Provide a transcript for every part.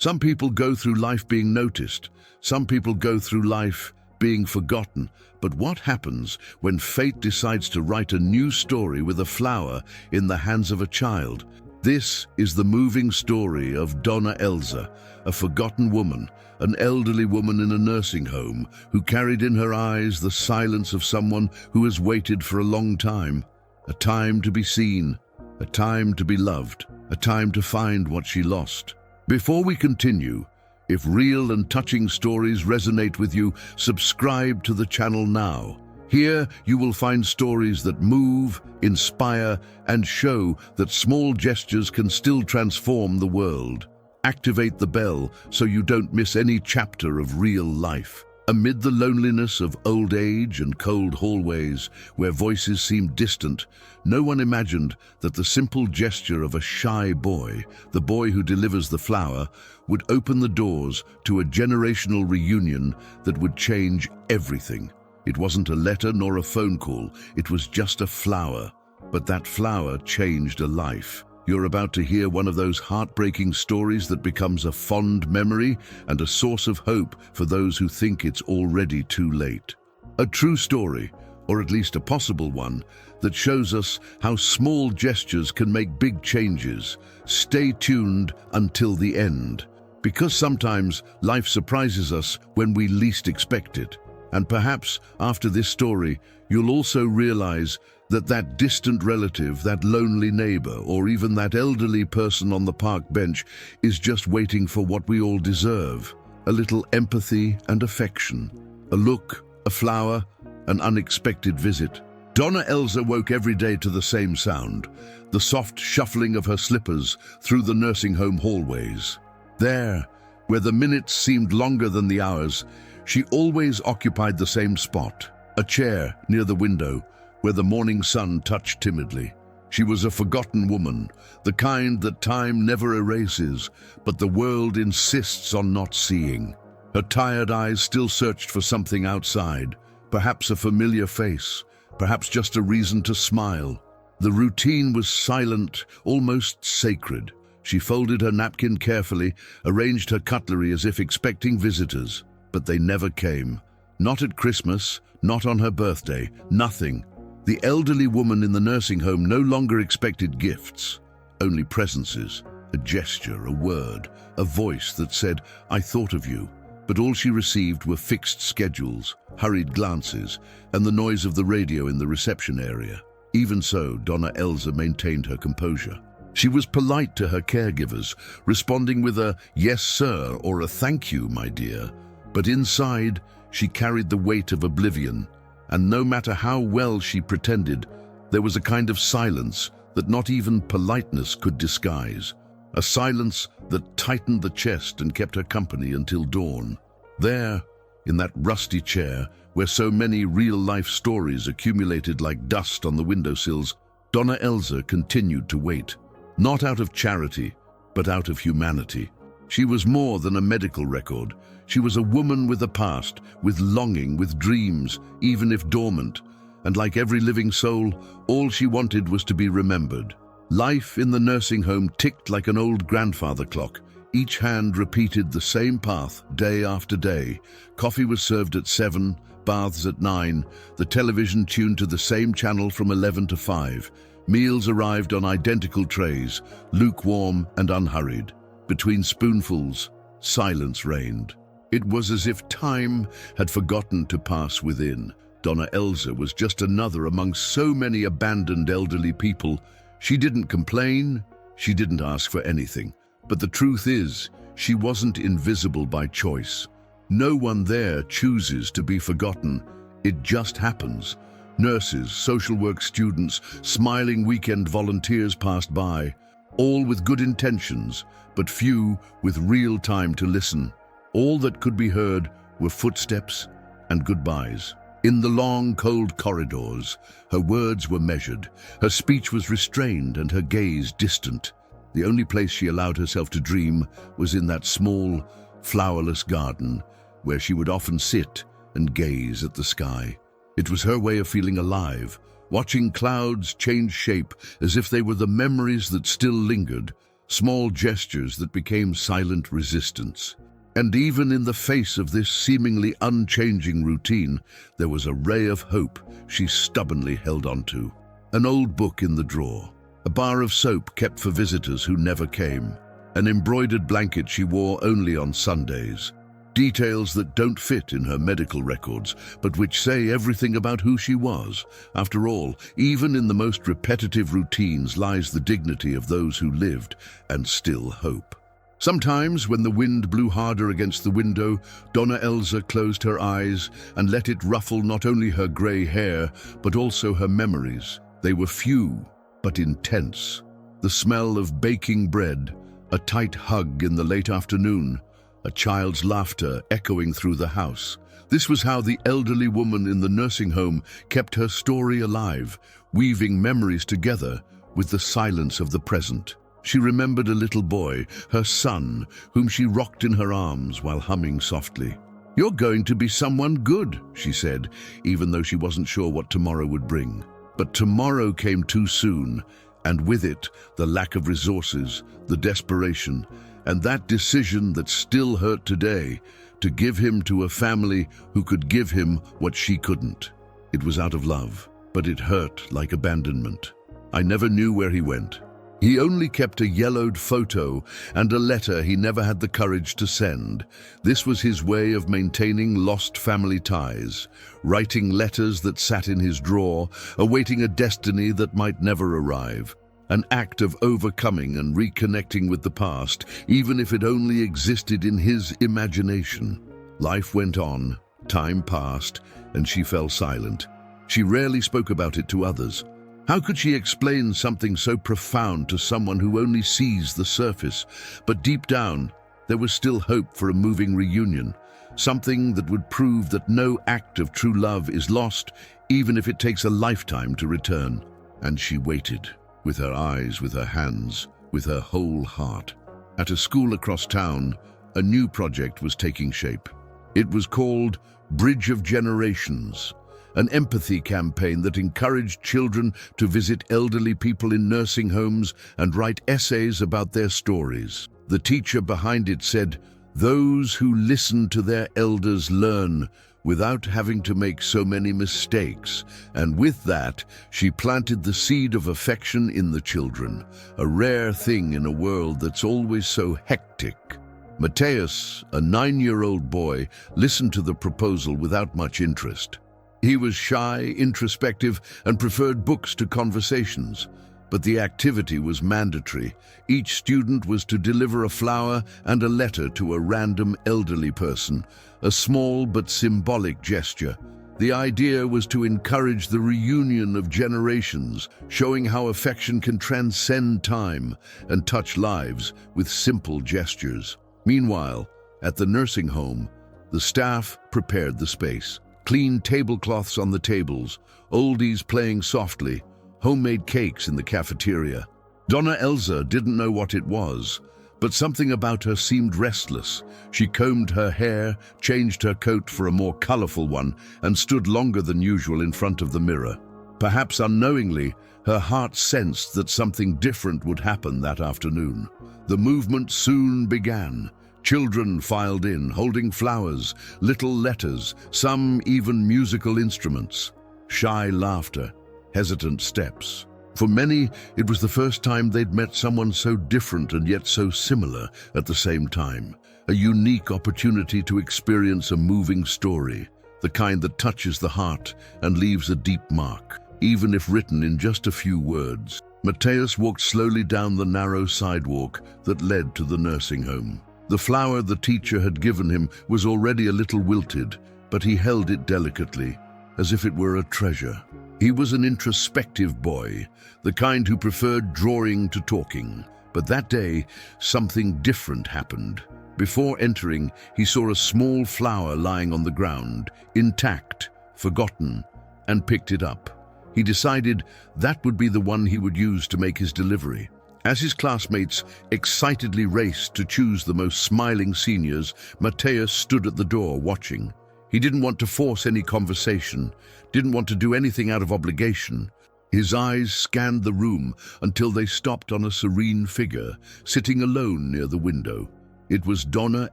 Some people go through life being noticed. Some people go through life being forgotten. But what happens when fate decides to write a new story with a flower in the hands of a child? This is the moving story of Donna Elsa, a forgotten woman, an elderly woman in a nursing home who carried in her eyes the silence of someone who has waited for a long time. A time to be seen, a time to be loved, a time to find what she lost. Before we continue, if real and touching stories resonate with you, subscribe to the channel now. Here you will find stories that move, inspire, and show that small gestures can still transform the world. Activate the bell so you don't miss any chapter of real life. Amid the loneliness of old age and cold hallways where voices seemed distant, no one imagined that the simple gesture of a shy boy, the boy who delivers the flower, would open the doors to a generational reunion that would change everything. It wasn't a letter nor a phone call, it was just a flower. But that flower changed a life. You're about to hear one of those heartbreaking stories that becomes a fond memory and a source of hope for those who think it's already too late. A true story, or at least a possible one, that shows us how small gestures can make big changes. Stay tuned until the end, because sometimes life surprises us when we least expect it. And perhaps after this story, you'll also realize that distant relative, that lonely neighbor, or even that elderly person on the park bench is just waiting for what we all deserve. A little empathy and affection. A look, a flower, an unexpected visit. Donna Elsa woke every day to the same sound, the soft shuffling of her slippers through the nursing home hallways. There, where the minutes seemed longer than the hours, she always occupied the same spot, a chair near the window, where the morning sun touched timidly. She was a forgotten woman, the kind that time never erases, but the world insists on not seeing. Her tired eyes still searched for something outside, perhaps a familiar face, perhaps just a reason to smile. The routine was silent, almost sacred. She folded her napkin carefully, arranged her cutlery as if expecting visitors, but they never came. Not at Christmas, not on her birthday, nothing. The elderly woman in the nursing home no longer expected gifts, only presences, a gesture, a word, a voice that said, "I thought of you." But all she received were fixed schedules, hurried glances, and the noise of the radio in the reception area. Even so, Donna Elsa maintained her composure. She was polite to her caregivers, responding with a "yes, sir," or a "thank you, my dear." But inside, she carried the weight of oblivion. And no matter how well she pretended, there was a kind of silence that not even politeness could disguise. A silence that tightened the chest and kept her company until dawn. There, in that rusty chair, where so many real-life stories accumulated like dust on the windowsills, Donna Elsa continued to wait. Not out of charity, but out of humanity. She was more than a medical record. She was a woman with a past, with longing, with dreams, even if dormant. And like every living soul, all she wanted was to be remembered. Life in the nursing home ticked like an old grandfather clock. Each hand repeated the same path day after day. Coffee was served at 7, baths at 9, the television tuned to the same channel from 11 to 5. Meals arrived on identical trays, lukewarm and unhurried. Between spoonfuls, silence reigned. It was as if time had forgotten to pass within. Donna Elsa was just another among so many abandoned elderly people. She didn't complain, she didn't ask for anything. But the truth is, she wasn't invisible by choice. No one there chooses to be forgotten. It just happens. Nurses, social work students, smiling weekend volunteers passed by, all with good intentions, but few with real time to listen. All that could be heard were footsteps and goodbyes. In the long, cold corridors, her words were measured, her speech was restrained and her gaze distant. The only place she allowed herself to dream was in that small, flowerless garden, where she would often sit and gaze at the sky. It was her way of feeling alive, watching clouds change shape as if they were the memories that still lingered. small gestures that became silent resistance. And even in the face of this seemingly unchanging routine, there was a ray of hope she stubbornly held onto. An old book in the drawer, a bar of soap kept for visitors who never came, an embroidered blanket she wore only on Sundays. Details that don't fit in her medical records, but which say everything about who she was. After all, even in the most repetitive routines lies the dignity of those who lived and still hope. Sometimes, when the wind blew harder against the window, Donna Elsa closed her eyes and let it ruffle not only her grey hair, but also her memories. They were few, but intense. The smell of baking bread, a tight hug in the late afternoon, a child's laughter echoing through the house. This was how the elderly woman in the nursing home kept her story alive, weaving memories together with the silence of the present. She remembered a little boy, her son, whom she rocked in her arms while humming softly. "You're going to be someone good," she said, even though she wasn't sure what tomorrow would bring. But tomorrow came too soon, and with it, the lack of resources, the desperation, and that decision that still hurt today, to give him to a family who could give him what she couldn't. It was out of love, but it hurt like abandonment. I never knew where he went. He only kept a yellowed photo and a letter he never had the courage to send. This was his way of maintaining lost family ties, writing letters that sat in his drawer, awaiting a destiny that might never arrive. An act of overcoming and reconnecting with the past, even if it only existed in his imagination. Life went on, time passed, and she fell silent. She rarely spoke about it to others. How could she explain something so profound to someone who only sees the surface? But deep down, there was still hope for a moving reunion, something that would prove that no act of true love is lost, even if it takes a lifetime to return. And she waited. With her eyes, with her hands, with her whole heart. At a school across town, a new project was taking shape. It was called Bridge of Generations, an empathy campaign that encouraged children to visit elderly people in nursing homes and write essays about their stories. The teacher behind it said, "Those who listen to their elders learn without having to make so many mistakes." And with that, she planted the seed of affection in the children, a rare thing in a world that's always so hectic. Mateus, a 9-year-old boy, listened to the proposal without much interest. He was shy, introspective, and preferred books to conversations. But the activity was mandatory. Each student was to deliver a flower and a letter to a random elderly person, a small but symbolic gesture. The idea was to encourage the reunion of generations, showing how affection can transcend time and touch lives with simple gestures. Meanwhile, at the nursing home, the staff prepared the space. Clean tablecloths on the tables, oldies playing softly, homemade cakes in the cafeteria. Donna Elsa didn't know what it was, but something about her seemed restless. She combed her hair, changed her coat for a more colorful one, and stood longer than usual in front of the mirror. Perhaps unknowingly, her heart sensed that something different would happen that afternoon. The movement soon began. Children filed in, holding flowers, little letters, some even musical instruments. Shy laughter, hesitant steps. For many, it was the first time they'd met someone so different and yet so similar at the same time. A unique opportunity to experience a moving story, the kind that touches the heart and leaves a deep mark, even if written in just a few words. Mateus walked slowly down the narrow sidewalk that led to the nursing home. The flower the teacher had given him was already a little wilted, but he held it delicately, as if it were a treasure. He was an introspective boy, the kind who preferred drawing to talking. But that day, something different happened. Before entering, he saw a small flower lying on the ground, intact, forgotten, and picked it up. He decided that would be the one he would use to make his delivery. As his classmates excitedly raced to choose the most smiling seniors, Mateus stood at the door watching. He didn't want to force any conversation, didn't want to do anything out of obligation, His eyes scanned the room until they stopped on a serene figure, sitting alone near the window. It was Donna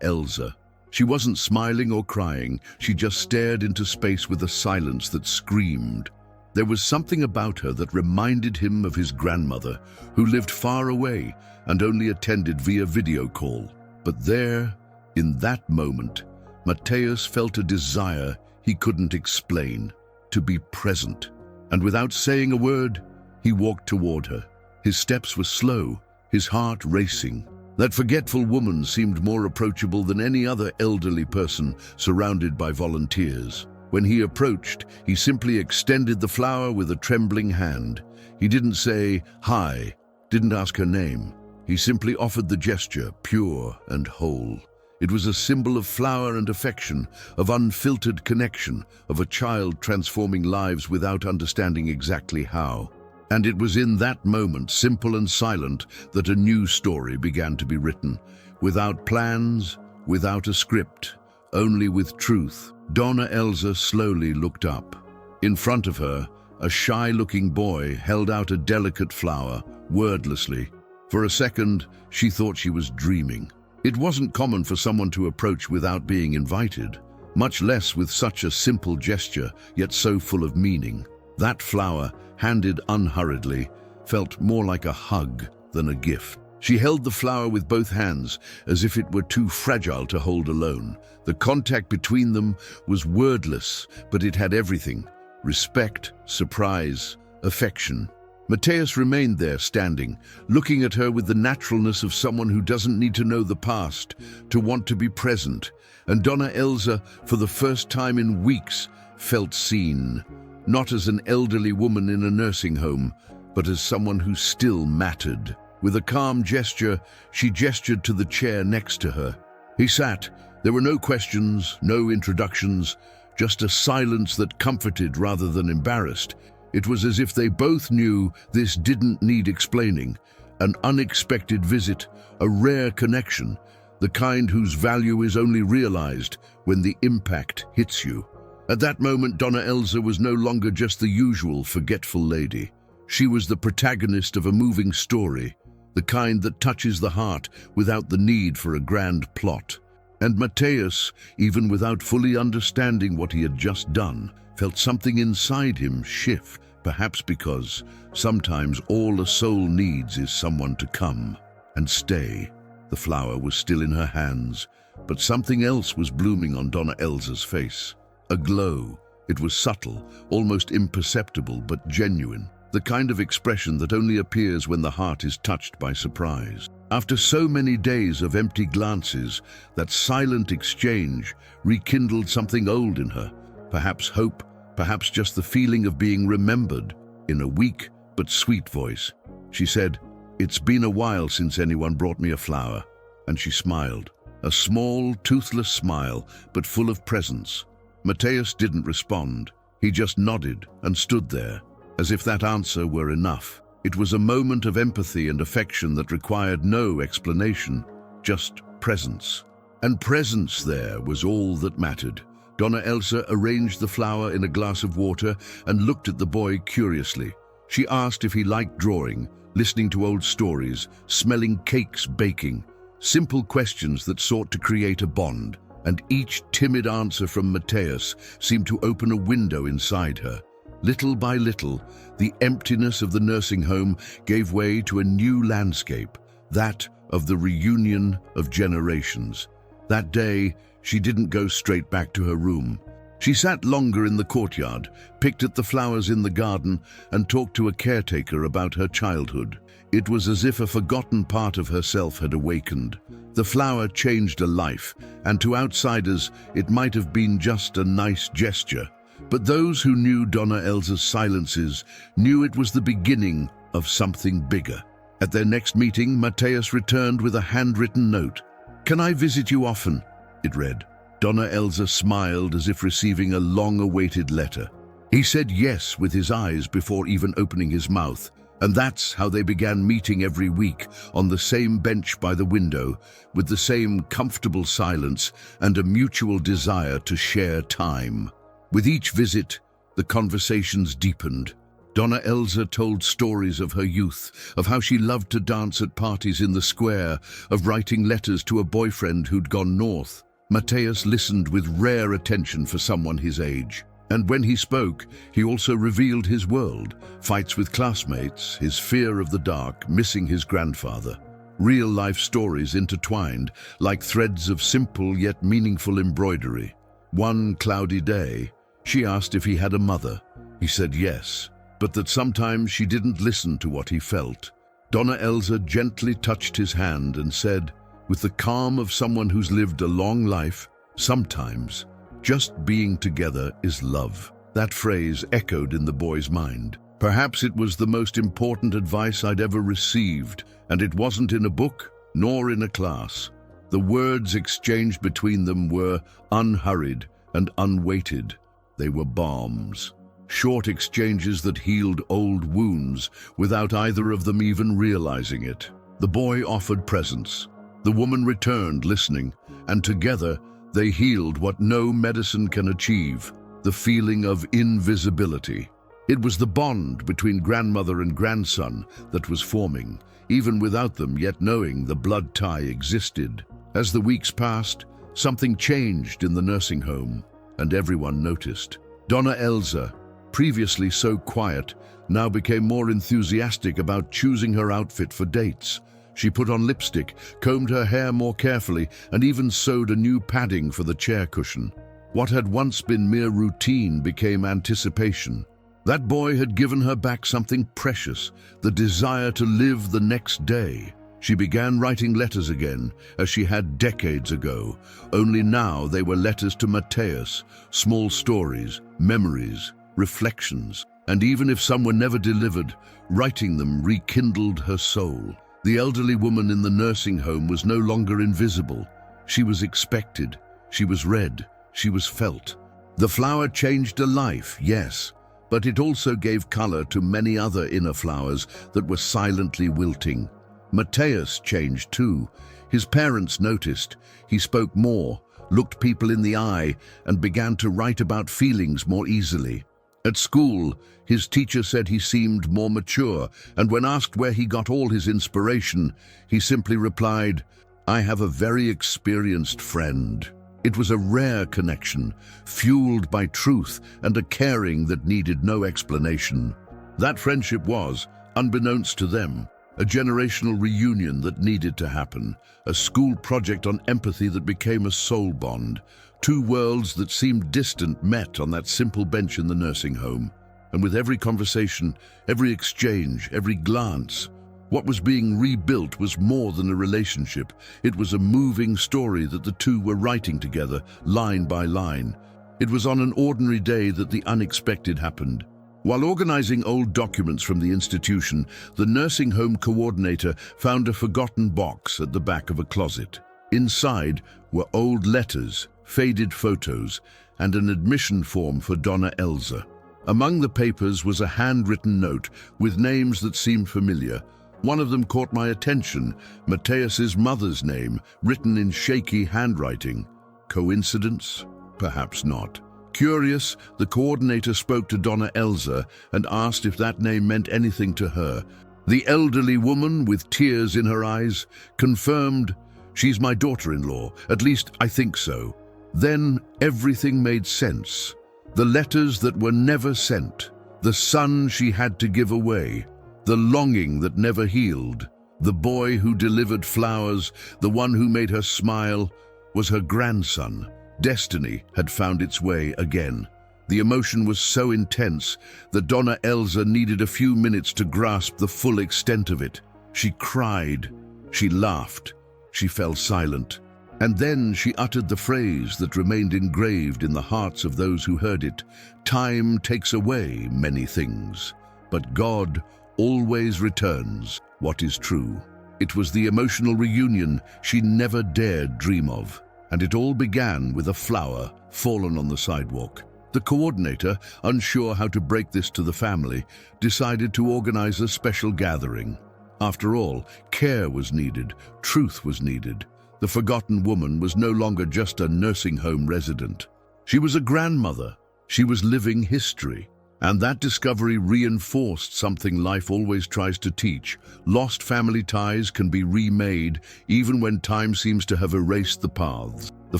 Elsa. She wasn't smiling or crying, she just stared into space with a silence that screamed. There was something about her that reminded him of his grandmother, who lived far away and only attended via video call. But there, in that moment, Mateusz felt a desire he couldn't explain, to be present. And without saying a word, he walked toward her. His steps were slow, his heart racing. That forgetful woman seemed more approachable than any other elderly person surrounded by volunteers. When he approached, he simply extended the flower with a trembling hand. He didn't say, "Hi," didn't ask her name. He simply offered the gesture, pure and whole. It was a symbol of flower and affection, of unfiltered connection, of a child transforming lives without understanding exactly how. And it was in that moment, simple and silent, that a new story began to be written. Without plans, without a script, only with truth. Donna Elsa slowly looked up. In front of her, a shy-looking boy held out a delicate flower, wordlessly. For a second, she thought she was dreaming. It wasn't common for someone to approach without being invited, much less with such a simple gesture, yet so full of meaning. That flower, handed unhurriedly, felt more like a hug than a gift. She held the flower with both hands, as if it were too fragile to hold alone. The contact between them was wordless, but it had everything: respect, surprise, affection. Mateusz remained there, standing, looking at her with the naturalness of someone who doesn't need to know the past to want to be present. And Donna Elsa, for the first time in weeks, felt seen. Not as an elderly woman in a nursing home, but as someone who still mattered. With a calm gesture, she gestured to the chair next to her. He sat. There were no questions, no introductions, just a silence that comforted rather than embarrassed. It was as if they both knew this didn't need explaining. An unexpected visit, a rare connection, the kind whose value is only realized when the impact hits you. At that moment, Donna Elsa was no longer just the usual forgetful lady. She was the protagonist of a moving story, the kind that touches the heart without the need for a grand plot. And Mateusz, even without fully understanding what he had just done, felt something inside him shift, perhaps because sometimes all a soul needs is someone to come and stay. The flower was still in her hands, but something else was blooming on Donna Elsa's face. A glow. It was subtle, almost imperceptible, but genuine. The kind of expression that only appears when the heart is touched by surprise. After so many days of empty glances, that silent exchange rekindled something old in her. Perhaps hope, perhaps just the feeling of being remembered. In a weak but sweet voice, she said, "It's been a while since anyone brought me a flower." And she smiled. A small, toothless smile, but full of presence. Mateusz didn't respond. He just nodded and stood there, as if that answer were enough. It was a moment of empathy and affection that required no explanation, just presence. And presence there was all that mattered. Donna Elsa arranged the flower in a glass of water and looked at the boy curiously. She asked if he liked drawing, listening to old stories, smelling cakes baking. Simple questions that sought to create a bond. And each timid answer from Mateusz seemed to open a window inside her. Little by little, the emptiness of the nursing home gave way to a new landscape, that of the reunion of generations. That day, she didn't go straight back to her room. She sat longer in the courtyard, picked at the flowers in the garden, and talked to a caretaker about her childhood. It was as if a forgotten part of herself had awakened. The flower changed a life, and to outsiders, it might have been just a nice gesture. But those who knew Donna Elsa's silences knew it was the beginning of something bigger. At their next meeting, Mateusz returned with a handwritten note. "Can I visit you often?" it read. Donna Elsa smiled as if receiving a long-awaited letter. He said yes with his eyes before even opening his mouth. And that's how they began meeting every week, on the same bench by the window, with the same comfortable silence and a mutual desire to share time. With each visit, the conversations deepened. Donna Elsa told stories of her youth, of how she loved to dance at parties in the square, of writing letters to a boyfriend who'd gone north. Mateus listened with rare attention for someone his age. And when he spoke, he also revealed his world, fights with classmates, his fear of the dark, missing his grandfather. Real-life stories intertwined, like threads of simple yet meaningful embroidery. One cloudy day, she asked if he had a mother. He said yes, but that sometimes she didn't listen to what he felt. Donna Elsa gently touched his hand and said, with the calm of someone who's lived a long life, sometimes just being together is love. That phrase echoed in the boy's mind. Perhaps it was the most important advice I'd ever received, and it wasn't in a book, nor in a class. The words exchanged between them were unhurried and unweighted. They were balms. Short exchanges that healed old wounds without either of them even realizing it. The boy offered presents. The woman returned, listening, and together they healed what no medicine can achieve, the feeling of invisibility. It was the bond between grandmother and grandson that was forming, even without them yet knowing the blood tie existed. As the weeks passed, something changed in the nursing home, and everyone noticed. Donna Elsa, previously so quiet, now became more enthusiastic about choosing her outfit for dates. She put on lipstick, combed her hair more carefully, and even sewed a new padding for the chair cushion. What had once been mere routine became anticipation. That boy had given her back something precious, the desire to live the next day. She began writing letters again, as she had decades ago, only now they were letters to Mateus, small stories, memories, reflections, and even if some were never delivered, writing them rekindled her soul. The elderly woman in the nursing home was no longer invisible. She was expected, she was read, she was felt. The flower changed a life, yes, but it also gave color to many other inner flowers that were silently wilting. Mateus changed too. His parents noticed. He spoke more, looked people in the eye, and began to write about feelings more easily. At school, his teacher said he seemed more mature, and when asked where he got all his inspiration, he simply replied, "I have a very experienced friend." It was a rare connection, fueled by truth and a caring that needed no explanation. That friendship was, unbeknownst to them, a generational reunion that needed to happen, a school project on empathy that became a soul bond. Two worlds that seemed distant met on that simple bench in the nursing home. And with every conversation, every exchange, every glance, what was being rebuilt was more than a relationship. It was a moving story that the two were writing together, line by line. It was on an ordinary day that the unexpected happened. While organizing old documents from the institution, the nursing home coordinator found a forgotten box at the back of a closet. Inside were old letters, faded photos, and an admission form for Donna Elsa. Among the papers was a handwritten note with names that seemed familiar. One of them caught my attention, Mateus's mother's name, written in shaky handwriting. Coincidence? Perhaps not. Curious, the coordinator spoke to Donna Elsa and asked if that name meant anything to her. The elderly woman, with tears in her eyes, confirmed, "She's my daughter-in-law, at least I think so." Then everything made sense. The letters that were never sent, the son she had to give away, the longing that never healed, the boy who delivered flowers, the one who made her smile, was her grandson. Destiny had found its way again. The emotion was so intense that Donna Elsa needed a few minutes to grasp the full extent of it. She cried, she laughed, she fell silent. And then she uttered the phrase that remained engraved in the hearts of those who heard it. Time takes away many things, but God always returns what is true. It was the emotional reunion she never dared dream of. And it all began with a flower fallen on the sidewalk. The coordinator, unsure how to break this to the family, decided to organize a special gathering. After all, care was needed, truth was needed. The forgotten woman was no longer just a nursing home resident. She was a grandmother. She was living history. And that discovery reinforced something life always tries to teach. Lost family ties can be remade, even when time seems to have erased the paths. The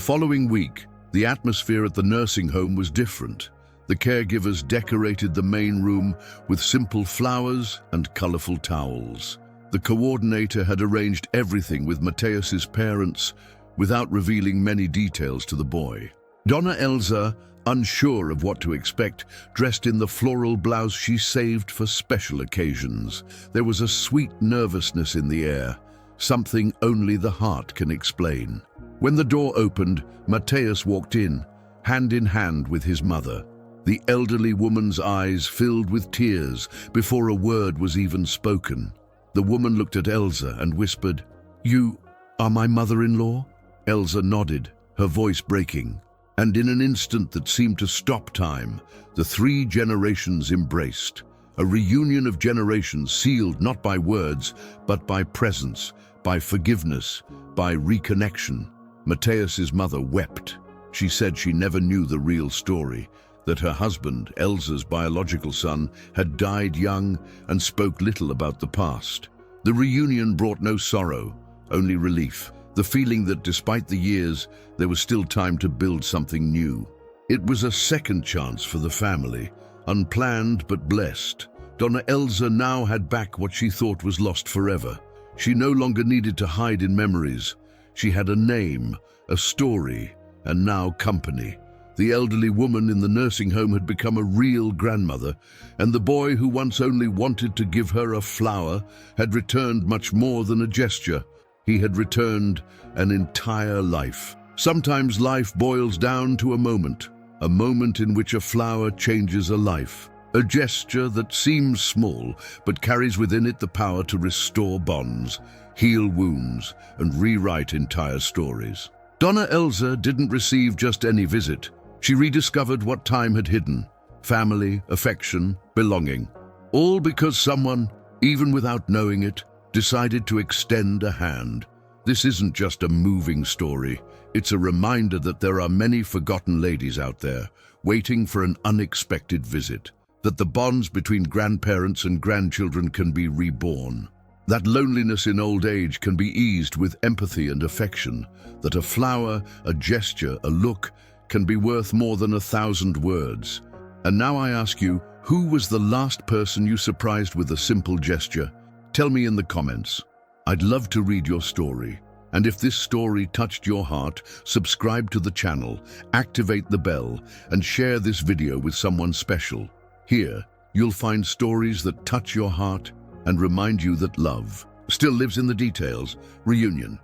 following week, the atmosphere at the nursing home was different. The caregivers decorated the main room with simple flowers and colorful towels. The coordinator had arranged everything with Mateus's parents without revealing many details to the boy. Donna Elsa, unsure of what to expect, dressed in the floral blouse she saved for special occasions. There was a sweet nervousness in the air, something only the heart can explain. When the door opened, Mateus walked in hand with his mother. The elderly woman's eyes filled with tears before a word was even spoken. The woman looked at Elsa and whispered, "You are my mother-in-law?" Elsa nodded, her voice breaking. And in an instant that seemed to stop time, the three generations embraced. A reunion of generations sealed not by words, but by presence, by forgiveness, by reconnection. Mateus's mother wept. She said she never knew the real story, that her husband, Elsa's biological son, had died young and spoke little about the past. The reunion brought no sorrow, only relief. The feeling that despite the years, there was still time to build something new. It was a second chance for the family, unplanned but blessed. Donna Elsa now had back what she thought was lost forever. She no longer needed to hide in memories. She had a name, a story, and now company. The elderly woman in the nursing home had become a real grandmother, and the boy who once only wanted to give her a flower had returned much more than a gesture. He had returned an entire life. Sometimes life boils down to a moment in which a flower changes a life. A gesture that seems small, but carries within it the power to restore bonds, heal wounds, and rewrite entire stories. Donna Elsa didn't receive just any visit. She rediscovered what time had hidden: family, affection, belonging. All because someone, even without knowing it, decided to extend a hand. This isn't just a moving story. It's a reminder that there are many forgotten ladies out there, waiting for an unexpected visit. That the bonds between grandparents and grandchildren can be reborn. That loneliness in old age can be eased with empathy and affection. That a flower, a gesture, a look can be worth more than 1,000 words. And now I ask you, who was the last person you surprised with a simple gesture? Tell me in the comments. I'd love to read your story. And if this story touched your heart, subscribe to the channel, activate the bell, and share this video with someone special. Here, you'll find stories that touch your heart and remind you that love still lives in the details. Reunion.